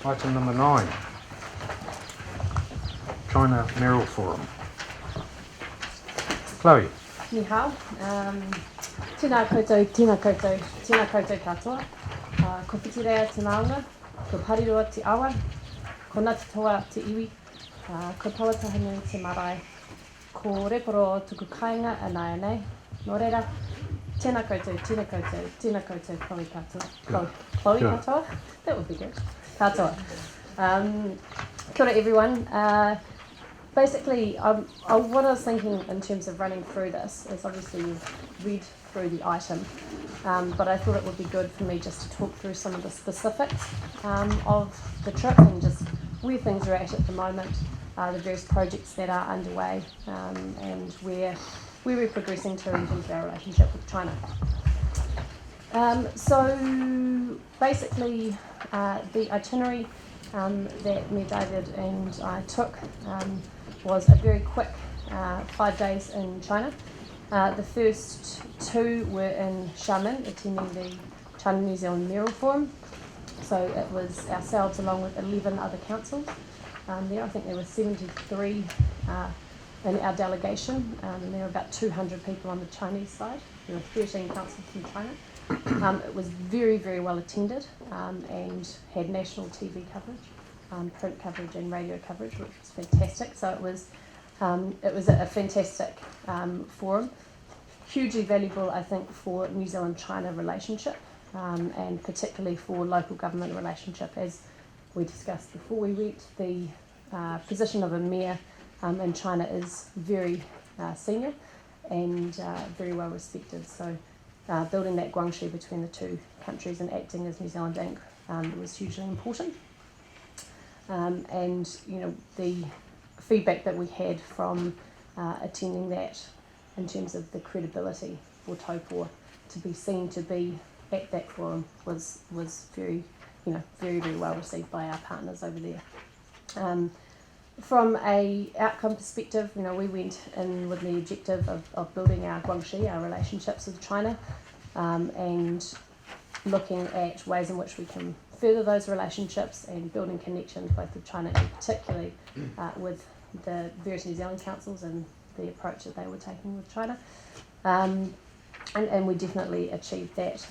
Item number 9, China Mayoral Forum. Chloe. Ni hao. Tēnā koutou katoa. Ko piti rea te maunga, ko pariroa te awa, ko natatoa te iwi, ko tawataha nui te marae, ko reporo tuku kāinga anai anei. Nō reira, tēnā koutou, Chloe katoa. Chloe katoa? That would be good. Katoa. Kia ora everyone. Basically, what I was thinking in terms of running through this is obviously you've read through the item, but I thought it would be good for me just to talk through some of the specifics of the trip and just where things are at the moment, the various projects that are underway, and where we're progressing to in terms of our relationship with China. So basically, the itinerary that Mayor David and I took was a very quick 5 days in China. The first 2 were in Xiamen, attending the China-New Zealand Mayoral Forum. So it was ourselves along with 11 other councils there. I think there were 73 in our delegation, and there were about 200 people on the Chinese side. There were 13 councils from China. It was very, very well attended and had national TV coverage, print coverage and radio coverage, which was fantastic. So it was a fantastic forum, hugely valuable, I think, for New Zealand-China relationship, and particularly for local government relationship. As we discussed before we went, the position of a mayor in China is very senior and very well respected. So building that guangxi between the two countries and acting as New Zealand Inc. Was hugely important. And you know, the feedback that we had from attending that in terms of the credibility for Taupo to be seen to be at that forum was very, very, very well received by our partners over there. From a outcome perspective, we went in with the objective of building our guangxi, our relationships with China, and looking at ways in which we can further those relationships and building connections both with China and particularly with the various New Zealand councils and the approach that they were taking with China. And we definitely achieved that.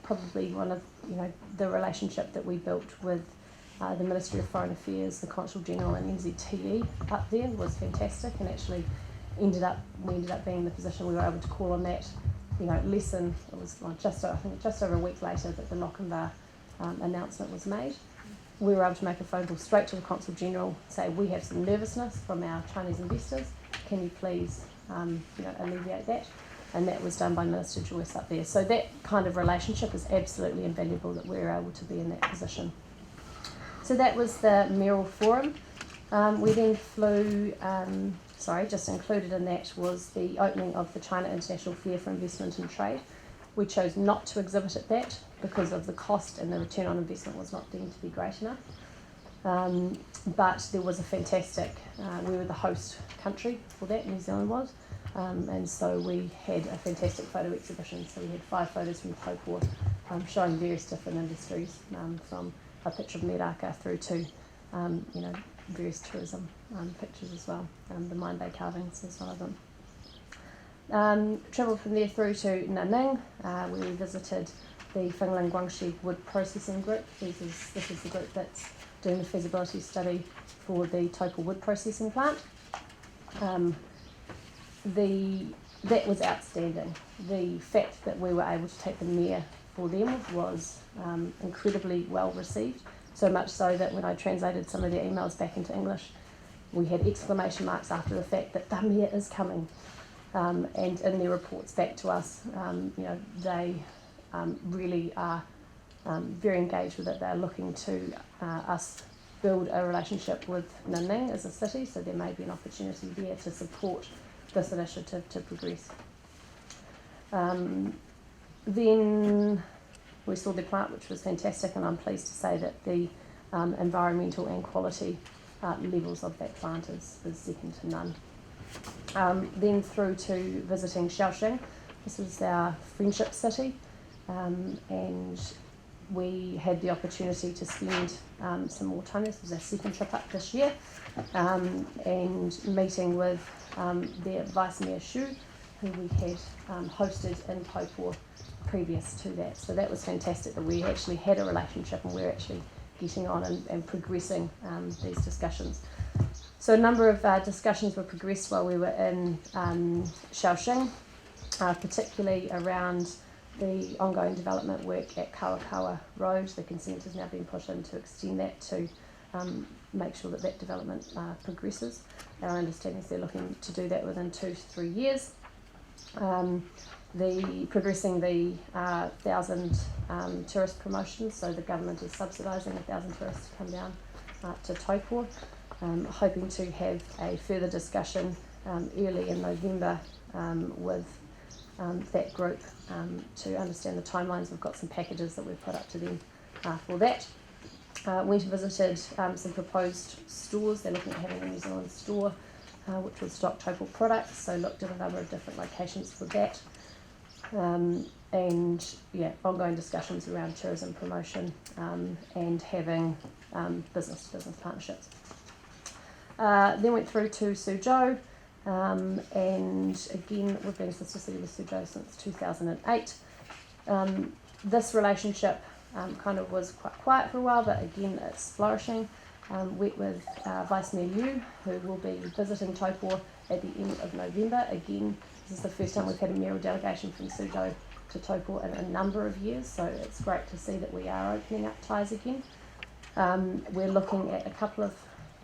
Probably one of the relationship that we built with the Ministry of Foreign Affairs, the Consul General and NZTE up there was fantastic, and actually we ended up being in the position we were able to call on that. Less than, it was just over a week later that the Lochinvar announcement was made. We were able to make a phone call straight to the Consul General, say we have some nervousness from our Chinese investors. Can you please, alleviate that? And that was done by Minister Joyce up there. So that kind of relationship is absolutely invaluable that we were able to be in that position. So that was the Mayoral Forum. We then flew, just included in that was the opening of the China International Fair for Investment and Trade. We chose not to exhibit at that because of the cost, and the return on investment was not deemed to be great enough. But there was a fantastic, we were the host country for that, New Zealand was, and so we had a fantastic photo exhibition. So we had 5 photos from Taupo showing various different industries, from a picture of Meraka through to, various tourism pictures as well. The Mine Bay carvings is one of them. Travelled from there through to Nanning, where we visited the Whangalang Guangxi Wood Processing Group. This is the group that's doing the feasibility study for the Taupo Wood Processing Plant. That was outstanding. The fact that we were able to take the mayor for them was incredibly well received, so much so that when I translated some of their emails back into English, we had exclamation marks after the fact that the mayor is coming. And in their reports back to us, they really are very engaged with it. They're looking to us build a relationship with Nanning as a city, so there may be an opportunity there to support this initiative to progress. Then we saw the plant, which was fantastic, and I'm pleased to say that the environmental and quality levels of that plant is second to none. Then through to visiting Shaoxing. This is our friendship city, and we had the opportunity to spend some more time. This was our second trip up this year, and meeting with their Vice Mayor Shu, who we had hosted in Taupo previous to that. So that was fantastic that we actually had a relationship and we're actually getting on and progressing these discussions. So a number of discussions were progressed while we were in Shaoxing, particularly around the ongoing development work at Kawakawa Road. The consent has now been put in to extend that to make sure that that development progresses. Our understanding is they're looking to do that within 2 to 3 years. Progressing the 1,000 tourist promotions, so the government is subsidising 1,000 tourists to come down to Taupo. Hoping to have a further discussion early in November with that group to understand the timelines. We've got some packages that we've put up to them for that. Went and visited some proposed stores. They're looking at having a New Zealand store which would stock Taupo products, so looked at a number of different locations for that. And yeah, ongoing discussions around tourism promotion and having business-to-business partnerships. Then went through to Suzhou, and again we've been sister city with Suzhou since 2008. This relationship kind of was quite quiet for a while, but again it's flourishing. Went with Vice Mayor Liu, who will be visiting Taupo at the end of November. Again, this is the first time we've had a mayoral delegation from Suzhou to Taupo in a number of years, so it's great to see that we are opening up ties again. We're looking at a couple of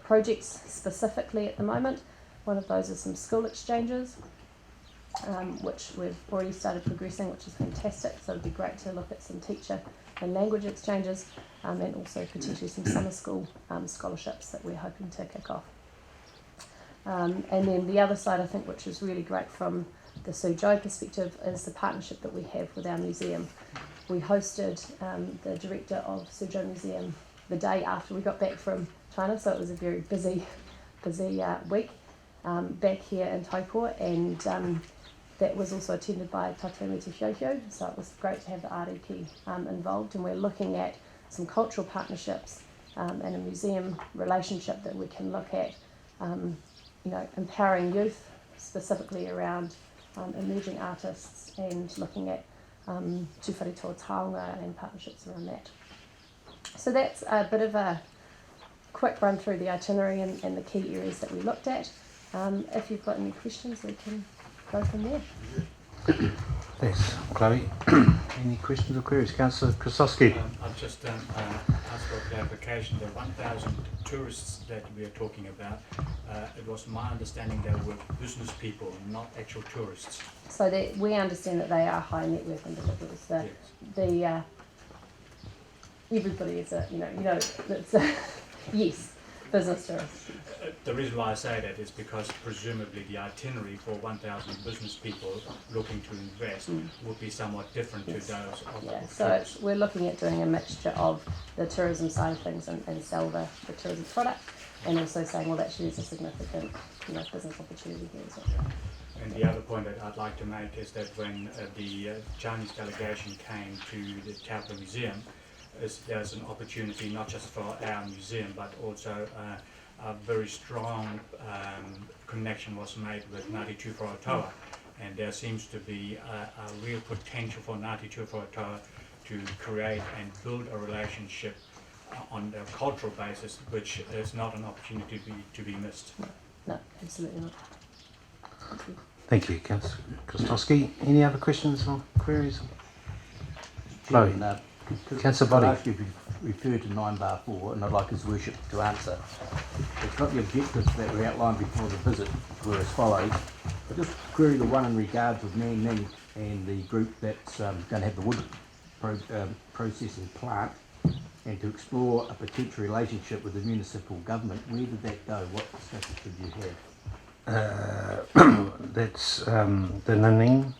projects specifically at the moment. One of those is some school exchanges, which we've already started progressing, which is fantastic. So it'd be great to look at some teacher and language exchanges, and also potentially some summer school scholarships that we're hoping to kick off. And then the other side, I think, which is really great from the Suzhou perspective, is the partnership that we have with our museum. We hosted the director of Suzhou Museum the day after we got back from China, so it was a very busy week back here in Taupo, and that was also attended by Tātou Te Whiohio, so it was great to have the arataki involved, and we're looking at some cultural partnerships and a museum relationship that we can look at, empowering youth, specifically around emerging artists, and looking at tūwharetoa taonga and partnerships around that. So that's a bit of a quick run through the itinerary and the key areas that we looked at. If you've got any questions, we can go from there. Thanks, Chloe. Any questions or queries? Councillor Krasowski. I've just asked for clarification. The 1,000 tourists that we are talking about, it was my understanding they were business people, not actual tourists. So that we understand that they are high net worth individuals. Yes. Everybody is it's yes, business tourists. The reason why I say that is because presumably the itinerary for 1,000 business people looking to invest would be somewhat different to those of tourists. We're looking at doing a mixture of the tourism side of things and sell the tourism product, and also saying, well, actually there's a significant business opportunity here as well. And the other point that I'd like to make is that when the Chinese delegation came to the Taupo Museum, there's an opportunity not just for our museum, but also a very strong connection was made with Ngāti Tūwharetoa, and there seems to be a real potential for Ngāti Tūwharetoa to create and build a relationship on a cultural basis, which is not an opportunity to be missed. No, absolutely not. Thank you, Councillor Krasowski. Any other questions or queries? Chloe. Councillor Boddy. I'd ask you if you refer to 9 bar 4, and I'd like His Worship to answer. It's got the objectives that were outlined before the visit were as follows. I just query the one in regards of Nang Ning and the group that's going to have the wood processing plant, and to explore a potential relationship with the municipal government. Where did that go? What discussions did you have? That's the Naning.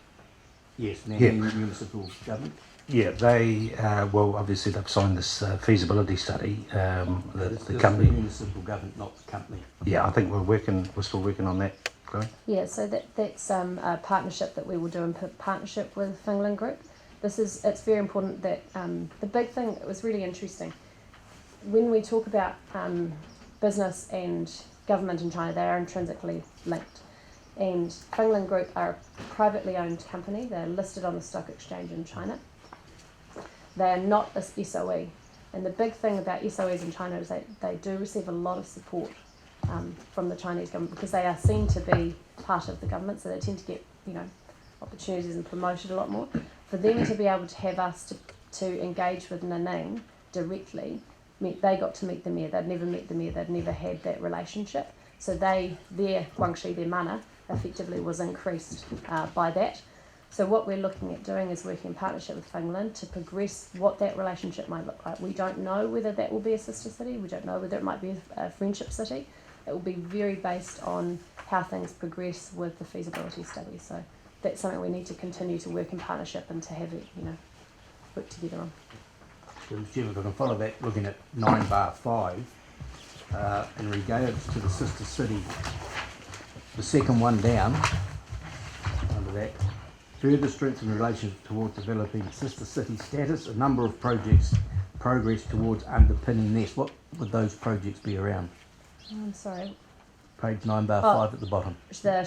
Yes, Nang Ning municipal government. Yeah, they obviously they've signed this feasibility study. The company, the municipal government, not the company. Yeah, I think we're still working on that, Chloe. Yeah, so that's a partnership that we will do in partnership with Finland Group, it's very important that the big thing, it was really interesting, when we talk about business and government in China, they are intrinsically linked. And Fengling Group are a privately owned company. They're listed on the stock exchange in China. They are not a SOE. And the big thing about SOEs in China is they do receive a lot of support from the Chinese government because they are seen to be part of the government, so they tend to get, opportunities and promoted a lot more. For them to be able to have us to engage with Nanning directly meant they got to meet the mayor. They'd never met the mayor, they'd never had that relationship. So their guangxi, their mana, effectively was increased by that. So what we're looking at doing is working in partnership with Fengling to progress what that relationship might look like. We don't know whether that will be a sister city, we don't know whether it might be a friendship city. It will be very based on how things progress with the feasibility study. So that's something we need to continue to work in partnership and to have it, work together on. So, Jim, if I can follow that, looking at 9/5, in regards to the sister city, the second one down, under that, further strengthen relations towards developing sister city status, a number of projects progress towards underpinning this. What would those projects be around? I'm sorry. Page 9/5 at the bottom. The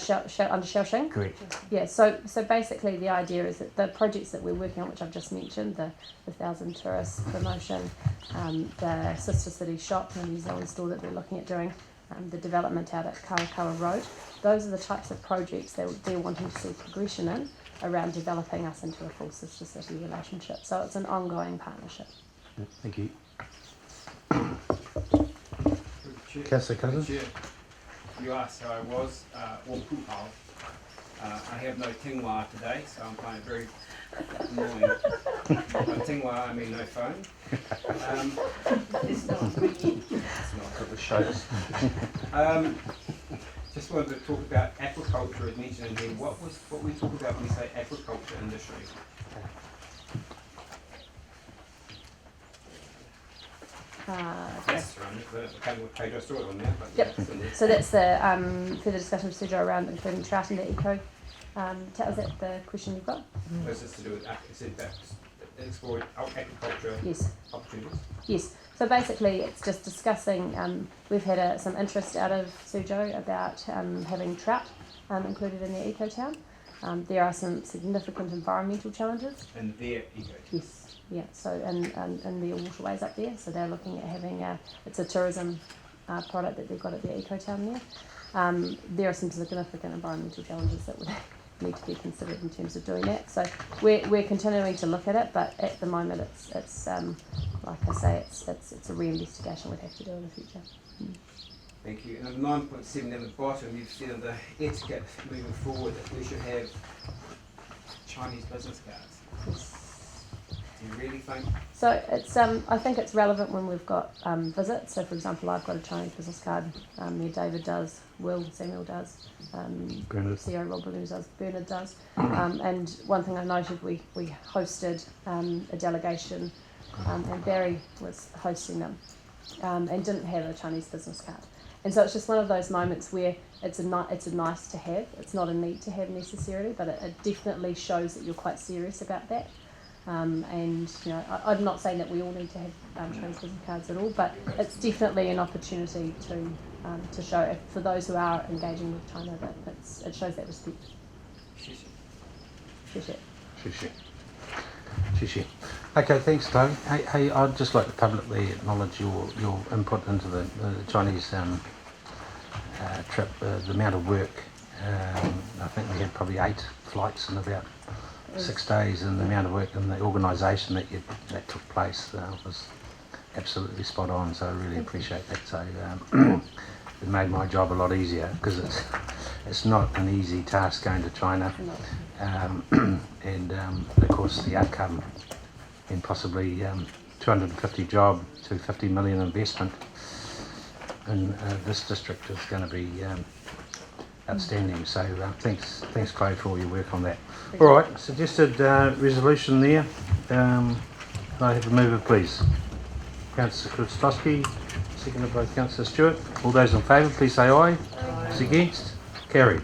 under Shaoxing? Correct. Yeah, so basically the idea is that the projects that we're working on, which I've just mentioned, the 1,000 tourists promotion, the sister city shop, the New Zealand store that we're looking at doing, the development out at Kaunihera Road, those are the types of projects that they're wanting to see progression in around developing us into a full sister city relationship. So it's an ongoing partnership. Yeah, thank you. Councillor Cousins? Chair, you asked how I was, or puhao. I have no tingwa today, so I'm finding it very annoying. By tingwa, I mean no phone. It's not ringing. It's not. Got the shows. Just wanted to talk about agriculture as mentioned in here. What we talk about when we say agriculture industry? That's right. I can't what page I saw it on now. But Yep. it's in there. So that's the further discussion with Sujo around including trout in the eco. Is that the question you've got? What's this to do with exploring agriculture Yes. opportunities? Yes. So basically, it's just discussing. We've had some interest out of Sujo about having trout included in the eco town. There are some significant environmental challenges. And their ego. Yes. Yeah. So in the waterways up there, so they're looking at having it's a tourism product that they've got at the eco town there. There are some significant environmental challenges that would need to be considered in terms of doing that. So we're continuing to look at it, but at the moment it's like I say, it's a reinvestigation we'd have to do in the future. Thank you. And on 9.7 at the bottom, you've said on the etiquette moving forward that we should have Chinese business cards. Yes. Do you really think? So it's I think it's relevant when we've got visits. So for example, I've got a Chinese business card. Mayor David does. Samuel does. Bernard. CEO Rob Williams does. Bernard does. And one thing I noted, we hosted a delegation, and Barry was hosting them, and didn't have a Chinese business card. And so it's just one of those moments where it's a nice to have. It's not a need to have necessarily, but it definitely shows that you're quite serious about that. And I'm not saying that we all need to have Chinese business cards at all, but it's definitely an opportunity to show for those who are engaging with China that it shows that respect. Shishi. Okay, thanks, Tau. Hey, I'd just like to publicly acknowledge your input into the Chinese trip, the amount of work. I think we had probably 8 flights in about 6 days, and the amount of work and the organisation that took place was absolutely spot on, so I really appreciate that. So it made my job a lot easier, because it's not an easy task going to China, and of course the outcome, and possibly 250 job to 50 million investment in this district is going to be outstanding. So thanks Chloe for all your work on that. All right, suggested resolution there. Can I have a mover, please? Councillor Kristowski, seconded by Councillor Stewart. All those in favour, please say aye. Those against? Carried.